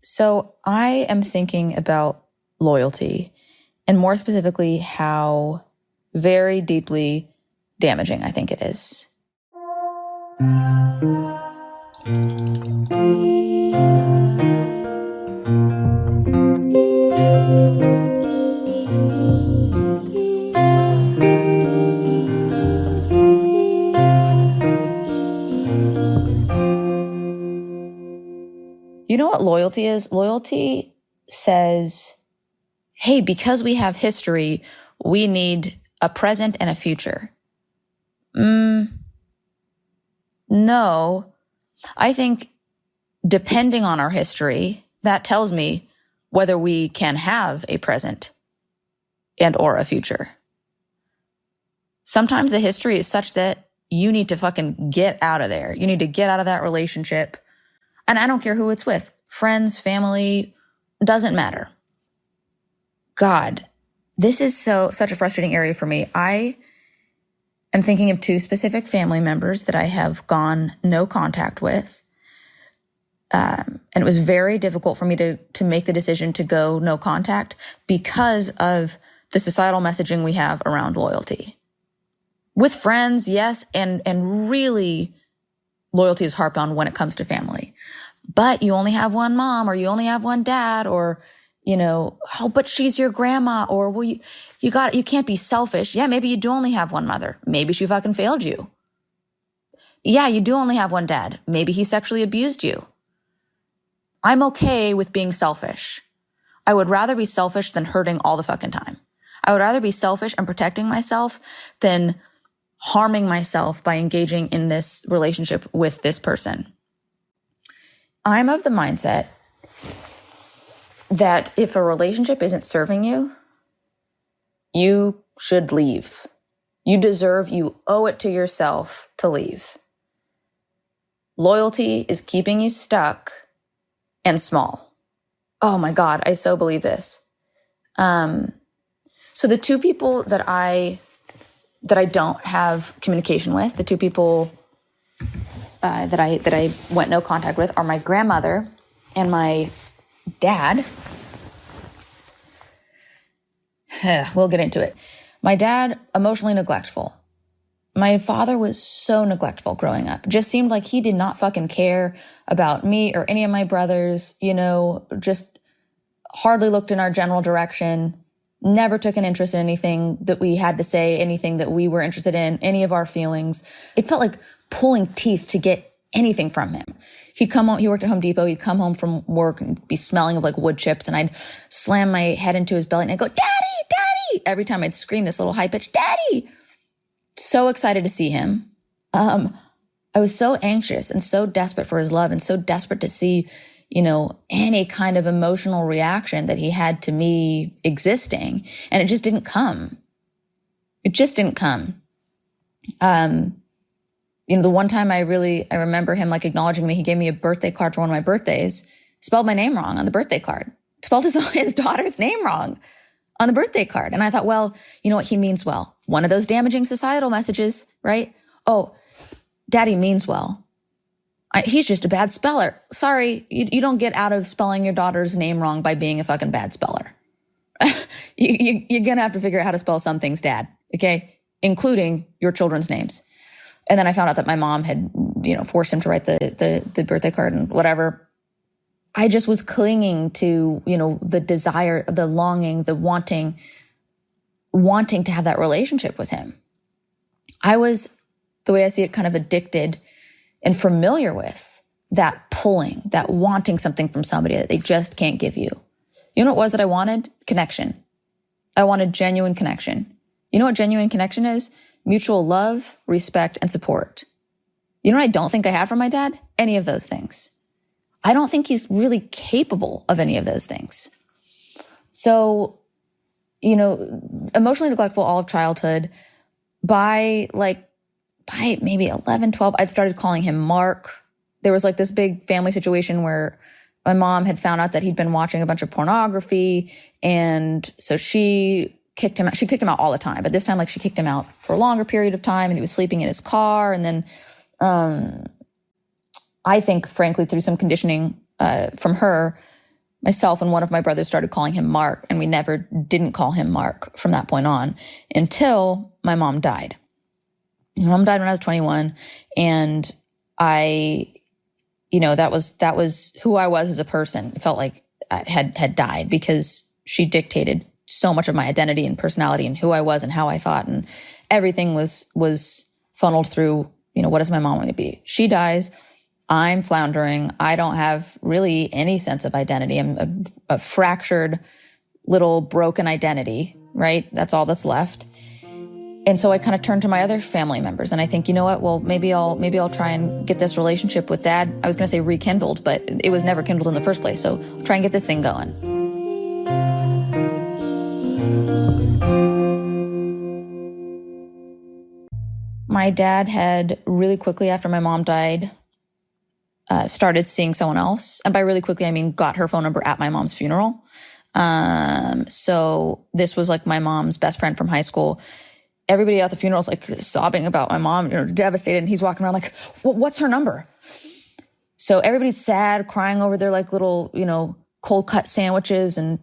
So I am thinking about loyalty, and more specifically, how very deeply damaging I think it is. You know what loyalty is? Loyalty says, hey, because we have history, we need a present and a future. No. I think depending on our history, that tells me whether we can have a present and or a future. Sometimes the history is such that you need to fucking get out of there. You need to get out of that relationship. And I don't care who it's with. Friends, family, doesn't matter. God, this is such a frustrating area for me. I am thinking of 2 specific family members that I have gone no contact with. And it was very difficult for me to make the decision to go no contact because of the societal messaging we have around loyalty. With friends, yes, and really loyalty is harped on when it comes to family. But you only have one mom, or you only have one dad, or, oh, but she's your grandma, or well, you can't be selfish. Yeah, maybe you do only have one mother. Maybe she fucking failed you. Yeah, you do only have one dad. Maybe he sexually abused you. I'm okay with being selfish. I would rather be selfish than hurting all the fucking time. I would rather be selfish and protecting myself than harming myself by engaging in this relationship with this person. I'm of the mindset that if a relationship isn't serving you, you should leave. You owe it to yourself to leave. Loyalty is keeping you stuck and small. Oh my God, I so believe this. So the 2 people that I don't have communication with, the 2 people that I went no contact with, are my grandmother and my dad. We'll get into it. My dad, emotionally neglectful. My father was so neglectful growing up. Just seemed like he did not fucking care about me or any of my brothers, just hardly looked in our general direction, never took an interest in anything that we had to say, anything that we were interested in, any of our feelings. It felt like pulling teeth to get anything from him. He'd come home, he worked at Home Depot, he'd come home from work and be smelling of like wood chips, and I'd slam my head into his belly and I'd go, "Daddy, Daddy!" Every time I'd scream this little high-pitched, "Daddy!" So excited to see him. I was so anxious and so desperate for his love and so desperate to see, any kind of emotional reaction that he had to me existing. And it just didn't come. It just didn't come. The one time I remember him like acknowledging me, he gave me a birthday card for one of my birthdays, spelled my name wrong on the birthday card, spelled his daughter's name wrong on the birthday card. And I thought, well, you know what? He means well. One of those damaging societal messages, right? Oh, Daddy means well. He's just a bad speller. Sorry, you don't get out of spelling your daughter's name wrong by being a fucking bad speller. You're going to have to figure out how to spell some things, Dad, okay? Including your children's names. And then I found out that my mom had, forced him to write the birthday card and whatever. I just was clinging to, the desire, the longing, the wanting to have that relationship with him. I was, the way I see it, kind of addicted and familiar with that pulling, that wanting something from somebody that they just can't give you. You know what it was that I wanted? Connection. I wanted genuine connection. You know what genuine connection is? Mutual love, respect, and support. You know what I don't think I had from my dad? Any of those things. I don't think he's really capable of any of those things. So, emotionally neglectful all of childhood. By maybe 11, 12, I'd started calling him Mark. There was like this big family situation where my mom had found out that he'd been watching a bunch of pornography. And so she kicked him out. She kicked him out all the time. But this time, she kicked him out for a longer period of time, and he was sleeping in his car. And then I think, frankly, through some conditioning from her, myself and one of my brothers started calling him Mark, and we never didn't call him Mark from that point on until my mom died. My mom died when I was 21, and that was who I was as a person. It felt like I had died because she dictated so much of my identity and personality and who I was and how I thought, and everything was funneled through, what does my mom want to be? She dies. I'm floundering. I don't have really any sense of identity. I'm a fractured little broken identity, right? That's all that's left. And so I kind of turned to my other family members, and I think, you know what? Well, maybe I'll try and get this relationship with Dad. I was going to say rekindled, but it was never kindled in the first place. So I'll try and get this thing going. My dad had really quickly after my mom died, started seeing someone else. And by really quickly, I mean, got her phone number at my mom's funeral. So this was like my mom's best friend from high school. Everybody at the funeral is like sobbing about my mom, devastated. And he's walking around like, what's her number? So everybody's sad, crying over their like little, cold cut sandwiches and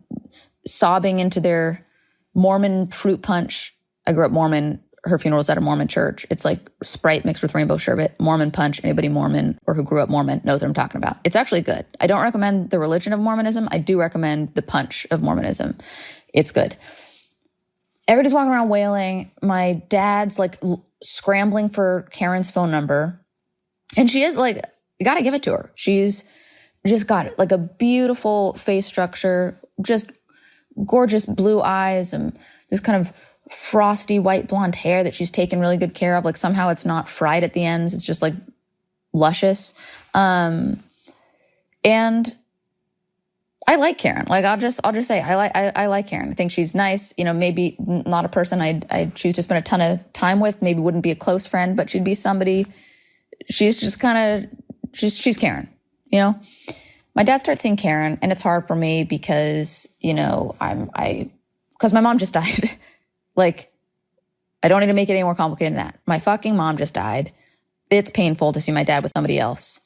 sobbing into their Mormon fruit punch. I grew up Mormon. Her funeral was at a Mormon church. It's like Sprite mixed with rainbow sherbet, Mormon punch. Anybody Mormon or who grew up Mormon knows what I'm talking about. It's actually good. I don't recommend the religion of Mormonism. I do recommend the punch of Mormonism. It's good. Everybody's walking around wailing. My dad's like scrambling for Karen's phone number. And she is like, you got to give it to her. She's just got like a beautiful face structure, just gorgeous blue eyes and this kind of frosty white blonde hair that she's taken really good care of. Like somehow it's not fried at the ends. It's just like luscious. And I like Karen. Like I'll just say I like Karen. I think she's nice. Maybe not a person I'd choose to spend a ton of time with. Maybe wouldn't be a close friend, but she'd be somebody. She's just kind of she's Karen. My dad starts seeing Karen, and it's hard for me because because my mom just died. Like, I don't need to make it any more complicated than that. My fucking mom just died. It's painful to see my dad with somebody else.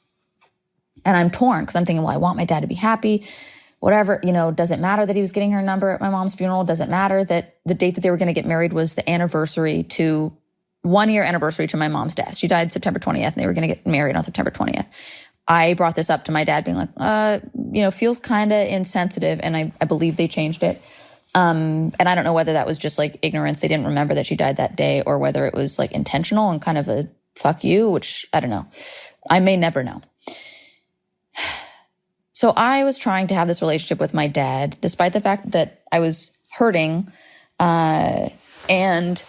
And I'm torn because I'm thinking, well, I want my dad to be happy. Whatever, does it matter that he was getting her number at my mom's funeral? Does it matter that the date that they were going to get married was the 1 year anniversary to my mom's death? She died September 20th and they were going to get married on September 20th. I brought this up to my dad being like, feels kind of insensitive. And I believe they changed it. And I don't know whether that was just like ignorance. They didn't remember that she died that day, or whether it was like intentional and kind of a fuck you, which I don't know. I may never know. So I was trying to have this relationship with my dad, despite the fact that I was hurting, and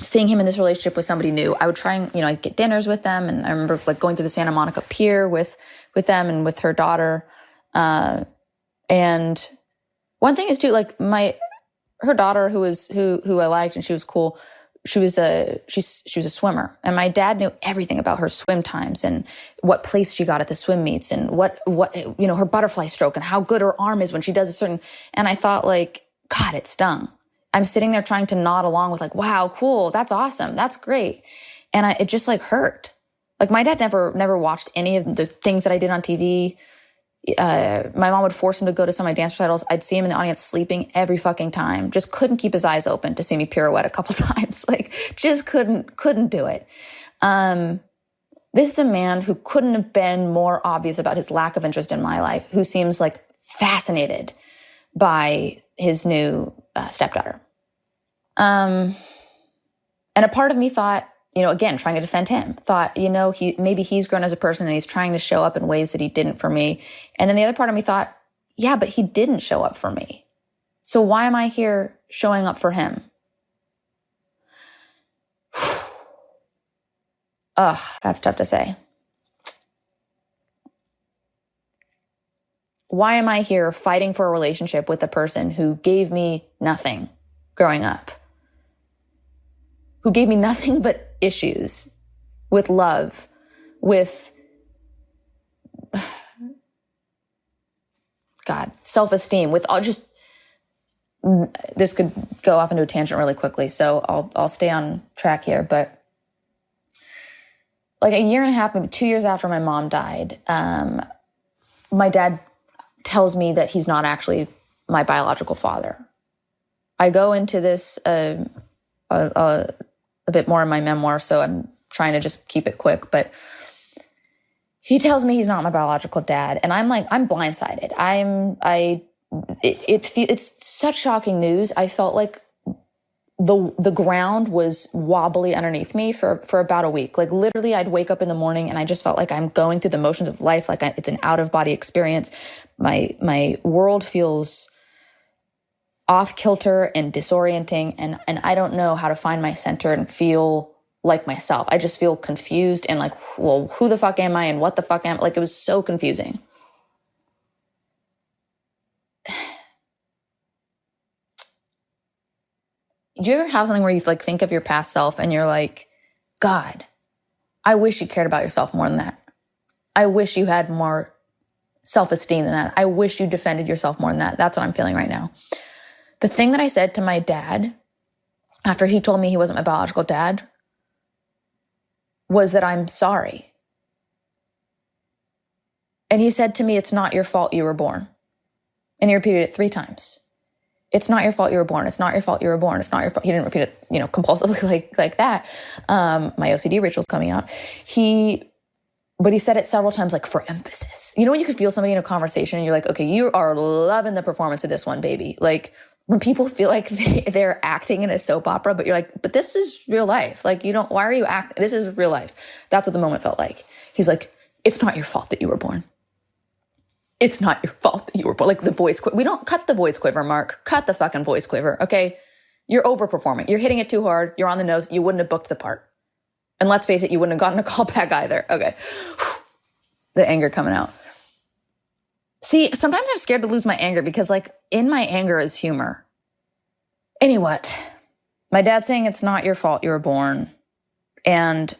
seeing him in this relationship with somebody new. I would try and, I'd get dinners with them. And I remember like going to the Santa Monica Pier with them and with her daughter. And one thing is too, like her daughter who I liked and she was cool. She was a swimmer, and my dad knew everything about her swim times and what place she got at the swim meets and what her butterfly stroke and how good her arm is when she does a certain. And I thought like, God, it stung. I'm sitting there trying to nod along with like, wow, cool, that's awesome, that's great, and it just like hurt. Like my dad never watched any of the things that I did on TV. My mom would force him to go to some of my dance recitals. I'd see him in the audience sleeping every fucking time. Just couldn't keep his eyes open to see me pirouette a couple times. Like just couldn't do it. This is a man who couldn't have been more obvious about his lack of interest in my life, who seems like fascinated by his new stepdaughter. And a part of me thought, again, trying to defend him, thought, maybe he's grown as a person and he's trying to show up in ways that he didn't for me. And then the other part of me thought, yeah, but he didn't show up for me. So why am I here showing up for him? Ugh, that's tough to say. Why am I here fighting for a relationship with a person who gave me nothing growing up? Who gave me nothing but issues with love, with God, self-esteem, with all just, this could go off into a tangent really quickly. So I'll stay on track here. But like a year and a half, maybe 2 years after my mom died, my dad tells me that he's not actually my biological father. I go into this a bit more in my memoir, so I'm trying to just keep it quick, but he tells me he's not my biological dad, and I'm blindsided. It's such shocking news. I felt like the ground was wobbly underneath me for about a week. Like literally I'd wake up in the morning and I just felt like I'm going through the motions of life. Like it's an out of body experience. My world feels off kilter and disorienting. And I don't know how to find my center and feel like myself. I just feel confused and like, well, who the fuck am I? And what the fuck am I? Like it was so confusing. Do you ever have something where you like think of your past self and you're like, God, I wish you cared about yourself more than that. I wish you had more self-esteem than that. I wish you defended yourself more than that. That's what I'm feeling right now. The thing that I said to my dad after he told me he wasn't my biological dad was that I'm sorry. And he said to me, it's not your fault you were born. And he repeated it 3 times. It's not your fault you were born. It's not your fault you were born. It's not your fault. He didn't repeat it, compulsively like that. My OCD ritual's coming out. But he said it several times, like for emphasis. You know when you can feel somebody in a conversation and you're like, okay, you are loving the performance of this one, baby. Like when people feel like they're acting in a soap opera, but you're like, but this is real life. Like why are you acting? This is real life. That's what the moment felt like. He's like, it's not your fault that you were born. It's not your fault that you were born. Like the voice quiver. We don't cut the voice quiver, Mark. Cut the fucking voice quiver, okay? You're overperforming. You're hitting it too hard. You're on the nose. You wouldn't have booked the part. And let's face it, you wouldn't have gotten a call back either. Okay. The anger coming out. See, sometimes I'm scared to lose my anger because like in my anger is humor. Anyway, my dad's saying it's not your fault you were born. And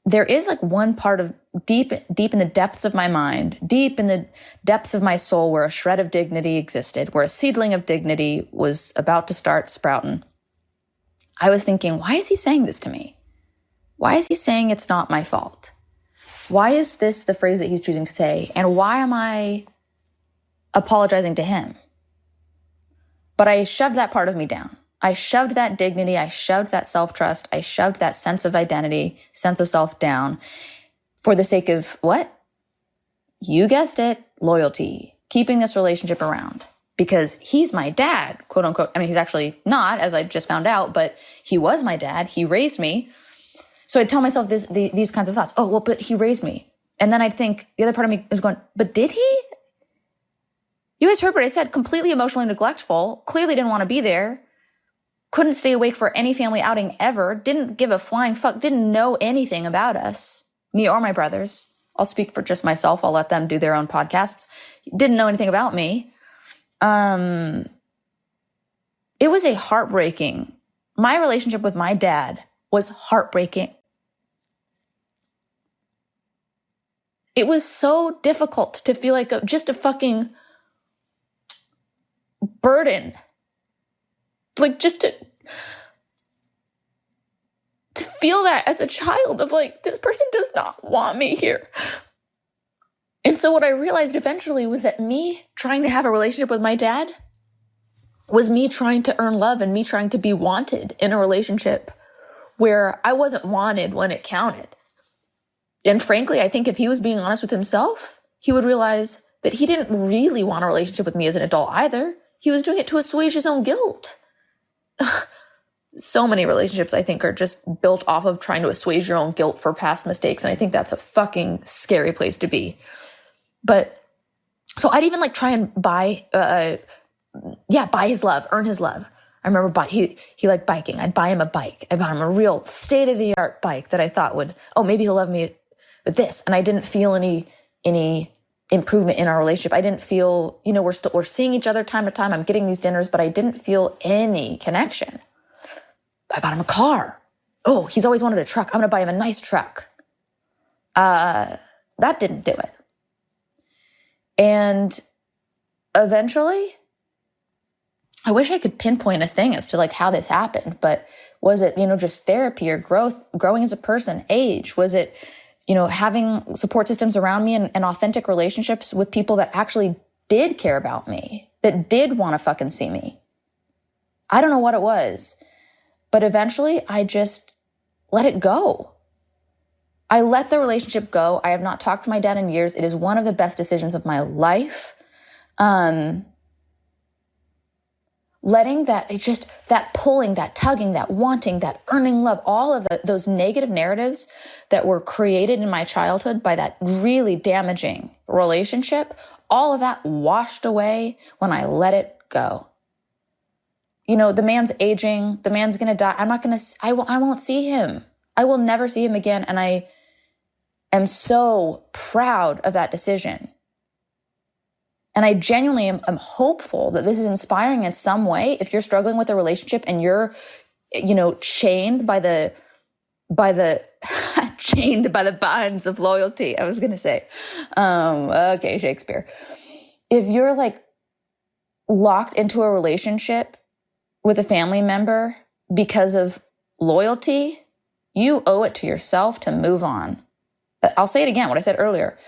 there is like one part of deep in the depths of my mind, deep in the depths of my soul where a shred of dignity existed, where a seedling of dignity was about to start sprouting. I was thinking, why is he saying this to me? Why is he saying it's not my fault? Why is this the phrase that he's choosing to say? And why am I apologizing to him? But I shoved that part of me down. I shoved that dignity. I shoved that self-trust. I shoved that sense of identity, sense of self down for the sake of what? You guessed it, loyalty, keeping this relationship around because he's my dad, quote unquote. I mean, he's actually not, as I just found out, but he was my dad. He raised me. So I'd tell myself these kinds of thoughts. Oh, well, but he raised me. And then I'd think, the other part of me is going, but did he? You guys heard what I said, completely emotionally neglectful, clearly didn't want to be there, couldn't stay awake for any family outing ever, didn't give a flying fuck, didn't know anything about us, me or my brothers. I'll speak for just myself. I'll let them do their own podcasts. Didn't know anything about me. It was a heartbreaking. My relationship with my dad was heartbreaking. It was so difficult to feel like just a fucking burden. Like just to feel that as a child of like, this person does not want me here. And so what I realized eventually was that me trying to have a relationship with my dad was me trying to earn love and me trying to be wanted in a relationship where I wasn't wanted when it counted. And frankly, I think if he was being honest with himself, he would realize that he didn't really want a relationship with me as an adult either. He was doing it to assuage his own guilt. So many relationships, I think, are just built off of trying to assuage your own guilt for past mistakes. And I think that's a fucking scary place to be. But so I'd even like try and buy his love, earn his love. I remember he liked biking. I'd buy him a bike. I bought him a real state-of-the-art bike that I thought maybe he'll love me with this. And I didn't feel any improvement in our relationship. I didn't feel, we're seeing each other time to time. I'm getting these dinners, but I didn't feel any connection. I bought him a car. Oh, he's always wanted a truck. I'm going to buy him a nice truck. That didn't do it. And eventually, I wish I could pinpoint a thing as to like how this happened, but was it, just therapy or growing as a person, age? Was it, having support systems around me and authentic relationships with people that actually did care about me, that did want to fucking see me. I don't know what it was, but eventually I just let it go. I let the relationship go. I have not talked to my dad in years. It is one of the best decisions of my life. Letting that pulling, that tugging, that wanting, that earning love, all of those negative narratives that were created in my childhood by that really damaging relationship, all of that washed away when I let it go. The man's aging, the man's going to die. I won't see him. I will never see him again. And I am so proud of that decision. And I genuinely am hopeful that this is inspiring in some way. If you're struggling with a relationship and you're, chained by the bonds of loyalty, I was going to say, okay, Shakespeare. If you're like locked into a relationship with a family member because of loyalty, you owe it to yourself to move on. I'll say it again, what I said earlier.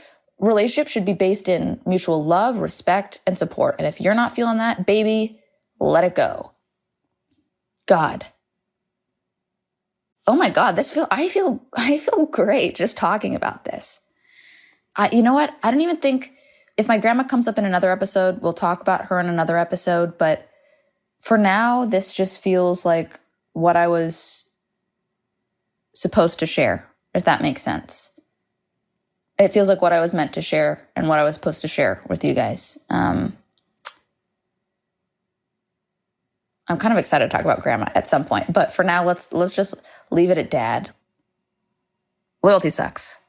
Relationships should be based in mutual love, respect, and support. And if you're not feeling that, baby, let it go. God. Oh my God, I feel great just talking about this. You know what? I don't even think, if my grandma comes up in another episode, we'll talk about her in another episode. But for now, this just feels like what I was supposed to share, if that makes sense. It feels like what I was meant to share and what I was supposed to share with you guys. I'm kind of excited to talk about grandma at some point, but for now, let's just leave it at dad. Loyalty sucks.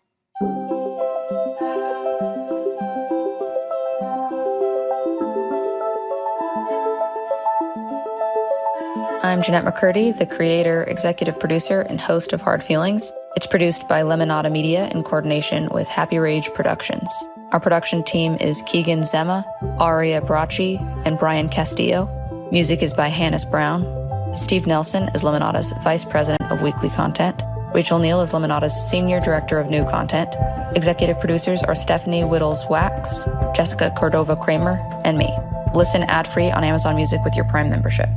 I'm Jennette McCurdy, the creator, executive producer, and host of Hard Feelings. It's produced by Lemonada Media in coordination with Happy Rage Productions. Our production team is Keegan Zema, Aria Bracci, and Brian Castillo. Music is by Hannes Brown. Steve Nelson is Lemonada's Vice President of Weekly Content. Rachel Neal is Lemonada's Senior Director of New Content. Executive producers are Stephanie Whittles-Wax, Jessica Cordova-Kramer, and me. Listen ad-free on Amazon Music with your Prime membership.